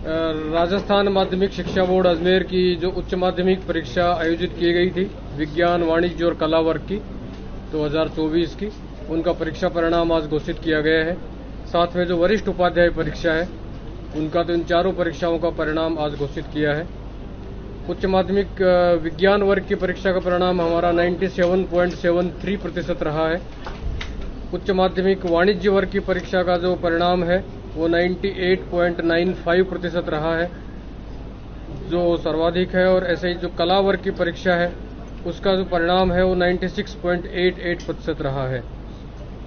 राजस्थान माध्यमिक शिक्षा बोर्ड अजमेर की जो उच्च माध्यमिक परीक्षा आयोजित की गई थी विज्ञान, वाणिज्य और कला वर्ग की 2024 की, उनका परीक्षा परिणाम आज घोषित किया गया है। साथ में जो वरिष्ठ उपाध्याय परीक्षा है उनका तो इन चारों परीक्षाओं का परिणाम आज घोषित किया है। उच्च माध्यमिक विज्ञान वर्ग की परीक्षा का परिणाम हमारा 97.73% रहा है। उच्च माध्यमिक वाणिज्य वर्ग की परीक्षा का जो परिणाम है वो 98.95% रहा है, जो सर्वाधिक है। और ऐसे ही जो कला वर्ग की परीक्षा है उसका जो परिणाम है वो 96.88% रहा है।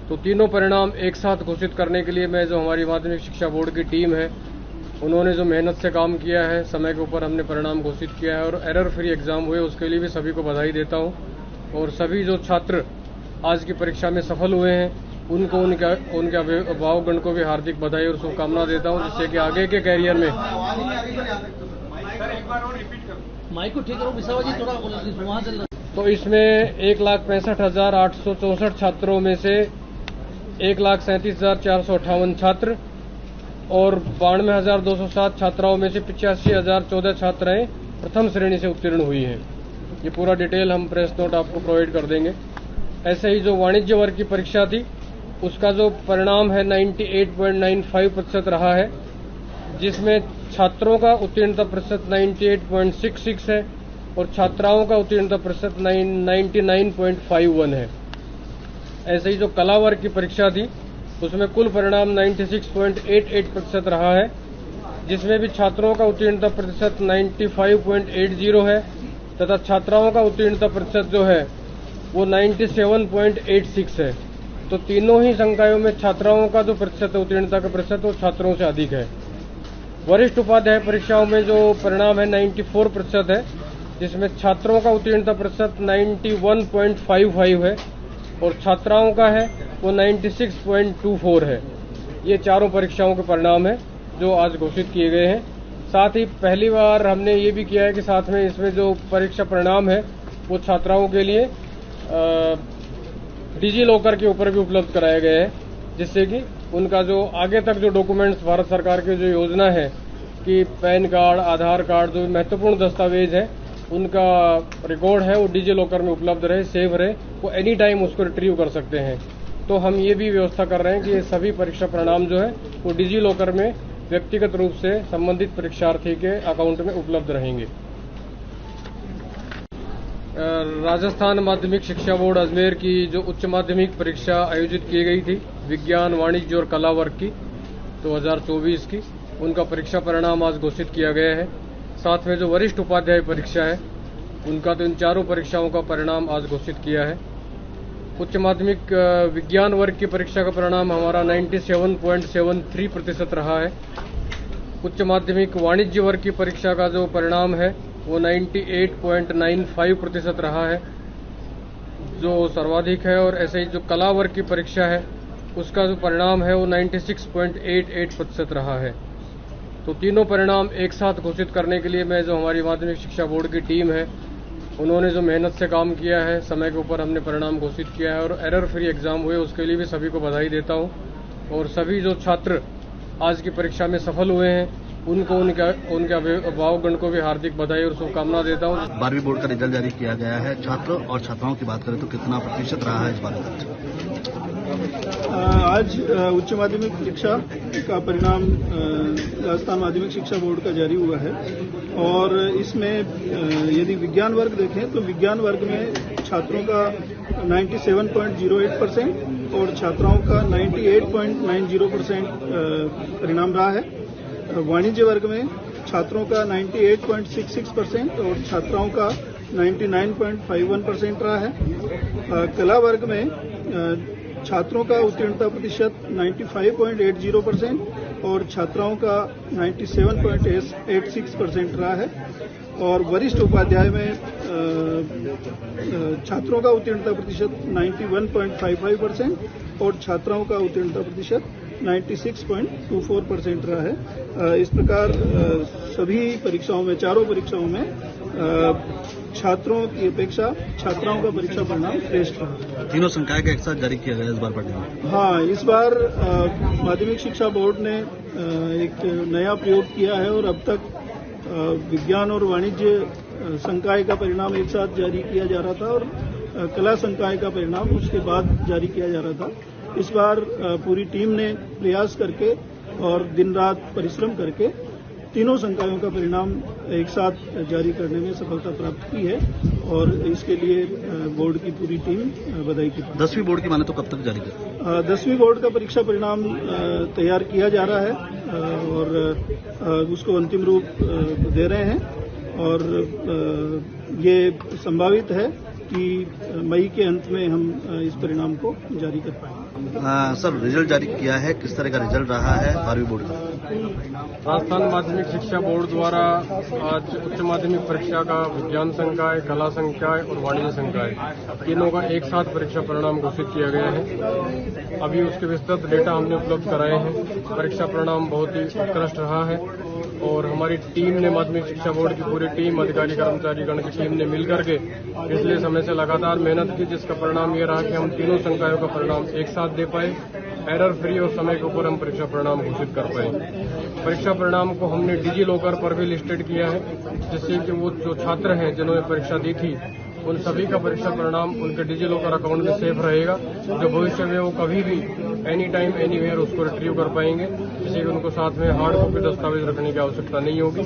तो तीनों परिणाम एक साथ घोषित करने के लिए मैं जो हमारी माध्यमिक शिक्षा बोर्ड की टीम है उन्होंने जो मेहनत से काम किया है, समय के ऊपर हमने परिणाम घोषित किया है और एरर फ्री एग्जाम हुए, उसके लिए भी सभी को बधाई देता हूं। और सभी जो छात्र आज की परीक्षा में सफल हुए हैं उनको उनके अभिभावकगण को भी हार्दिक बधाई और शुभकामना देता हूं, जिससे कि आगे के कैरियर में माइक को ठीक करो विशावा जी, थोड़ा वहां चल रहा। तो इसमें 1,65,864 छात्रों में से 1,37,458 छात्र और 92,207 छात्राओं में से 85,014 छात्राएं प्रथम श्रेणी से उत्तीर्ण हुई हैं। ये पूरा डिटेल हम प्रेस नोट आपको प्रोवाइड कर देंगे। ऐसे ही जो वाणिज्य वर्ग की परीक्षा थी उसका जो परिणाम है 98.95% रहा है, जिसमें छात्रों का उत्तीर्णता प्रतिशत 98.66 है और छात्राओं का उत्तीर्णता प्रतिशत 99.51 है। ऐसे ही जो कला वर्ग की परीक्षा थी उसमें कुल परिणाम 96.88% रहा है, जिसमें भी छात्रों का उत्तीर्णता प्रतिशत 95.80 है तथा छात्राओं का उत्तीर्णता प्रतिशत जो है वो 97.86 है। तो तीनों ही संकायों में छात्राओं का जो प्रतिशत है उत्तीर्णता का प्रतिशत वो छात्रों से अधिक है। वरिष्ठ उपाध्याय परीक्षाओं में जो परिणाम है 94% है, जिसमें छात्रों का उत्तीर्णता प्रतिशत 91.55 है और छात्राओं का है वो 96.24 है। ये चारों परीक्षाओं के परिणाम है जो आज घोषित किए गए हैं। साथ ही पहली बार हमने ये भी किया है कि साथ में इसमें जो परीक्षा परिणाम है वो छात्राओं के लिए डिजी लॉकर के ऊपर भी उपलब्ध कराया गया है, जिससे कि उनका जो आगे तक जो डॉक्यूमेंट्स भारत सरकार की जो योजना है कि पैन कार्ड, आधार कार्ड, जो महत्वपूर्ण दस्तावेज है उनका रिकॉर्ड है वो डिजी लॉकर में उपलब्ध रहे, सेव रहे, वो एनी टाइम उसको रिट्रीव कर सकते हैं। तो हम ये भी व्यवस्था कर रहे हैं कि ये सभी परीक्षा परिणाम जो है वो डिजी लॉकर में व्यक्तिगत रूप से संबंधित परीक्षार्थी के अकाउंट में उपलब्ध रहेंगे। राजस्थान माध्यमिक शिक्षा बोर्ड अजमेर की जो उच्च माध्यमिक परीक्षा आयोजित की गई थी विज्ञान, वाणिज्य और कला वर्ग की 2024 की, उनका परीक्षा परिणाम आज घोषित किया गया है। साथ में जो वरिष्ठ उपाध्याय परीक्षा है उनका तो इन चारों परीक्षाओं का परिणाम आज घोषित किया है। उच्च माध्यमिक विज्ञान वर्ग की परीक्षा का परिणाम हमारा 97.73% रहा है। उच्च माध्यमिक वाणिज्य वर्ग की परीक्षा का जो परिणाम है वो 98.95% रहा है, जो सर्वाधिक है। और ऐसे ही जो कला वर्ग की परीक्षा है उसका जो परिणाम है वो 96.88% रहा है। तो तीनों परिणाम एक साथ घोषित करने के लिए मैं जो हमारी माध्यमिक शिक्षा बोर्ड की टीम है उन्होंने जो मेहनत से काम किया है, समय के ऊपर हमने परिणाम घोषित किया है और एरर फ्री एग्जाम हुए, उसके लिए भी सभी को बधाई देता हूं। और सभी जो छात्र आज की परीक्षा में सफल हुए हैं उनको उनके अभिभावकगण को भी हार्दिक बधाई और शुभकामना देता हूं। 12वीं बोर्ड का रिजल्ट जारी किया गया है। छात्र और छात्राओं की बात करें तो कितना प्रतिशत रहा है इस बार? आज उच्च माध्यमिक शिक्षा का परिणाम राजस्थान माध्यमिक शिक्षा बोर्ड का जारी हुआ है और इसमें यदि विज्ञान वर्ग देखें तो विज्ञान वर्ग में छात्रों का 97.08% और छात्राओं का 98.90% परिणाम रहा है। वाणिज्य वर्ग में छात्रों का 98.66% और छात्राओं का 99.51% रहा है। कला वर्ग में छात्रों का उत्तीर्णता प्रतिशत 95.80% और छात्राओं का 97.86% रहा है। और वरिष्ठ उपाध्याय में छात्रों का उत्तीर्णता प्रतिशत 91.55% और छात्राओं का उत्तीर्णता प्रतिशत 96.24% रहा है। इस प्रकार सभी परीक्षाओं में, चारों परीक्षाओं में छात्रों की अपेक्षा छात्राओं का परीक्षा परिणाम श्रेष्ठ रहा। तीनों संकाय का एक साथ जारी किया गया इस बार पढ़ने में। हाँ, इस बार माध्यमिक शिक्षा बोर्ड ने एक नया प्रयोग किया है और अब तक विज्ञान और वाणिज्य संकाय का परिणाम एक साथ जारी किया जा रहा था और कला संकाय का परिणाम उसके बाद जारी किया जा रहा था। इस बार पूरी टीम ने प्रयास करके और दिन रात परिश्रम करके तीनों संकायों का परिणाम एक साथ जारी करने में सफलता प्राप्त की है और इसके लिए बोर्ड की पूरी टीम बधाई की। 10वीं बोर्ड की माने तो कब तक जारी करें? 10वीं बोर्ड का परीक्षा परिणाम तैयार किया जा रहा है और उसको अंतिम रूप दे रहे हैं और ये संभावित है कि मई के अंत में हम इस परिणाम को जारी कर पाएंगे। सर, रिजल्ट जारी किया है, किस तरह का रिजल्ट रहा है 12वीं बोर्ड का? राजस्थान माध्यमिक शिक्षा बोर्ड द्वारा आज उच्च माध्यमिक परीक्षा का विज्ञान संकाय, कला संकाय और वाणिज्य संकाय तीनों का एक साथ परीक्षा परिणाम घोषित किया गया है। अभी उसके विस्तृत डेटा हमने उपलब्ध कराए हैं। परीक्षा परिणाम बहुत ही उत्कृष्ट रहा है और हमारी टीम ने, माध्यमिक शिक्षा बोर्ड की पूरी टीम, अधिकारी कर्मचारी गण की टीम ने मिलकर के पिछले समय से लगातार मेहनत की, जिसका परिणाम ये रहा कि हम तीनों संकायों का परिणाम एक साथ दे पाए, एरर फ्री और समय के ऊपर हम परीक्षा परिणाम घोषित कर पाए। परीक्षा परिणाम को हमने डिजी लॉकर पर भी लिस्टेड किया है, जिससे कि वो जो छात्र हैं जिन्होंने परीक्षा दी थी उन सभी का परीक्षा परिणाम उनके डिजी लॉकर अकाउंट में सेफ रहेगा, जो भविष्य में वो कभी भी एनी टाइम एनीवेयर उसको रिट्रीव कर पाएंगे, जिससे कि उनको साथ में हार्ड कॉपी दस्तावेज रखने की आवश्यकता नहीं होगी।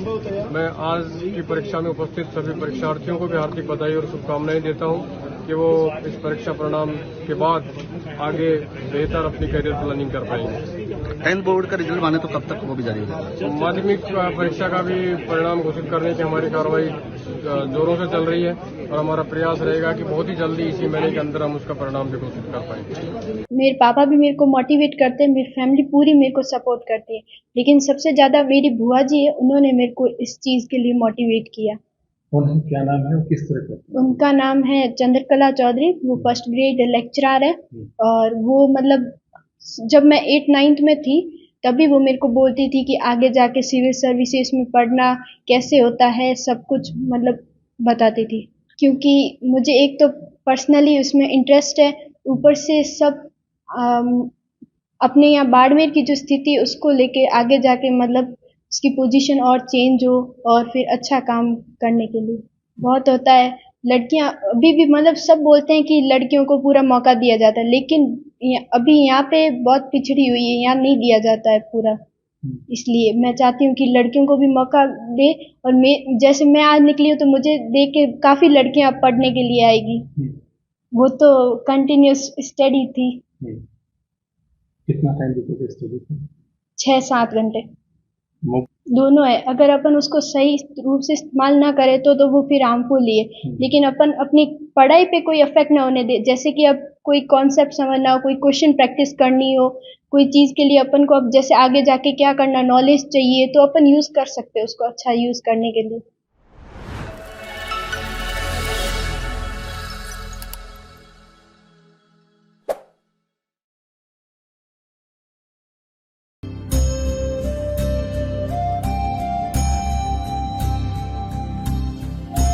मैं आज की परीक्षा में उपस्थित सभी परीक्षार्थियों को भी हार्दिक बधाई और शुभकामनाएं देता हूं कि वो इस परीक्षा परिणाम के बाद आगे बेहतर अपनी करियर प्लानिंग कर पाएंगे। 10th बोर्ड का रिजल्ट माने तो कब तक वो भी जारी होगा? माध्यमिक परीक्षा का भी परिणाम घोषित करने की हमारी कार्रवाई जोरों से चल रही है और हमारा प्रयास रहेगा कि बहुत ही जल्दी इसी महीने के अंदर हम उसका परिणाम भी घोषित कर पाएंगे। मेरे पापा भी मेरे को मोटिवेट करते हैं, मेरी फैमिली पूरी मेरे को सपोर्ट करती है, लेकिन सबसे ज्यादा मेरी बुआ जी है, उन्होंने मेरे को इस चीज के लिए मोटिवेट किया। क्या नाम है और किस तरह का? उनका नाम है चंद्रकला चौधरी, वो फर्स्ट ग्रेड लेक्चरर है और वो मतलब जब मैं 8-9th में थी तभी वो मेरे को बोलती थी कि आगे जाके सिविल सर्विसेज में पढ़ना कैसे होता है, सब कुछ मतलब बताती थी, क्योंकि मुझे एक तो पर्सनली उसमें इंटरेस्ट है, ऊपर से सब अपने यहाँ बाड़मेर की जो स्थिति है उसको लेके आगे जाके मतलब उसकी पोजीशन और चेंज हो और फिर अच्छा काम करने के लिए बहुत होता है। लड़कियां अभी भी मतलब सब बोलते हैं कि लड़कियों को पूरा मौका दिया जाता है, लेकिन अभी यहाँ पे बहुत पिछड़ी हुई है, यहाँ नहीं दिया जाता है पूरा। इसलिए मैं चाहती हूँ कि लड़कियों को भी मौका दे और जैसे मैं आज निकली हूँ तो मुझे देख के काफी लड़कियां पढ़ने के लिए आएगी। वो तो कंटिन्यूस स्टडी थी। कितना टाइम देते थे स्टडी को? 6-7 घंटे दोनों है। अगर अपन उसको सही रूप से इस्तेमाल ना करें तो वो फिर हार्मफुल ही है, लेकिन अपन अपनी पढ़ाई पे कोई इफेक्ट ना होने दे। जैसे कि अब कोई कॉन्सेप्ट समझना हो, कोई क्वेश्चन प्रैक्टिस करनी हो, कोई चीज के लिए अपन को अब जैसे आगे जाके क्या करना, नॉलेज चाहिए, तो अपन यूज कर सकते हैं उसको अच्छा यूज करने के लिए।